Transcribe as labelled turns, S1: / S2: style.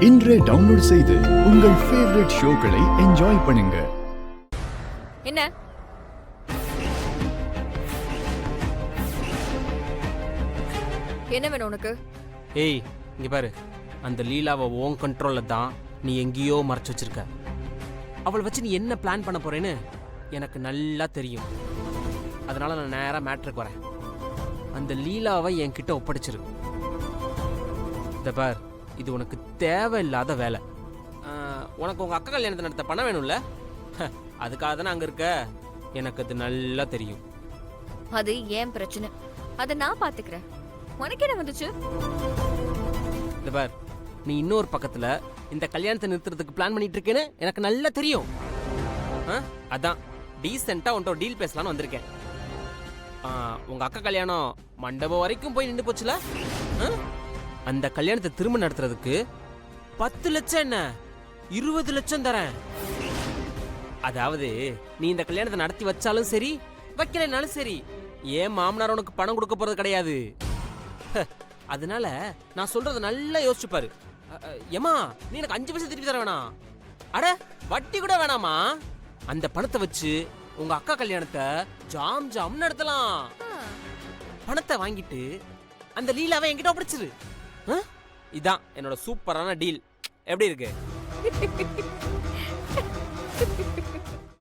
S1: இன்றே டவுன்லோட் செய்து உங்கள் ஃபேவரட் ஷோக்களை என்ஜாய் பண்ணுங்க.
S2: என்ன என்ன வேணும் உனக்கு?
S3: ஏய் இங்க பாரு, அந்த லீலாவை ஓன் கண்ட்ரோல்ல தான் நீ எங்கேயோ மறைச்சு வச்சிருக்க. அவளை வச்சு நீ என்ன பிளான் பண்ண போறேன்னு எனக்கு நல்லா தெரியும். அதனால நான் நேரா மேட்ருக்கு வரேன். அந்த லீலாவை என்கிட்ட ஒப்படைச்சிரு. இந்த பார், இது உனக்கு தேவையில்லாத வேலை. உனக்கு உங்க அக்கா கல்யாணத்தை நடத்த பணம் வேணும்ல, அதுக்காக தானே அங்க இருக்க. எனக்கு அது நல்லா தெரியும்.
S2: அது ஏன் பிரச்சனை, அதை நான் பாத்துக்கிறேன். உனக்கு என்ன வந்துச்சு?
S3: இந்த பார், நீ இன்னொரு பக்கத்துல இந்த கல்யாணத்தை நிறுத்துறதுக்கு பிளான் பண்ணிட்டு இருக்கேன்னு எனக்கு நல்லா தெரியும். அதான் டீசெண்டா உன்ட்ட டீல் பேசலான்னு வந்திருக்கேன். உங்க அக்கா கல்யாணம் மண்டபம் வரைக்கும் போய் நின்று போச்சுல, அந்த கல்யாணத்தை திரும்ப நடத்துறதுக்கு 10 லட்சம் என்ன 20 லட்சம் தரேன். அதாவது நீ இந்த கல்யாணத்தை நடத்தி வச்சாலும் சரி, வைக்கலைனாலும் சரி, ஏன் மாமனார் உனக்கு பணம் கொடுக்க போறது கிடையாது. அதனால நான் சொல்றத நல்லா யோசிச்சு பாரு. ஏமா, நீ எனக்கு 5 பைசா திருப்பி தர வேணாம், அட வட்டி கூட வேணாமா. அந்த பணத்தை வச்சு உங்க அக்கா கல்யாணத்தை ஜாம் ஜாம் நடத்தலாம். பணத்தை வாங்கிட்டு அந்த லீலாவை என்கிட்ட ஒப்படைச்சிரு. இதான் என்னோட சூப்பரான டீல். எப்படி இருக்கு?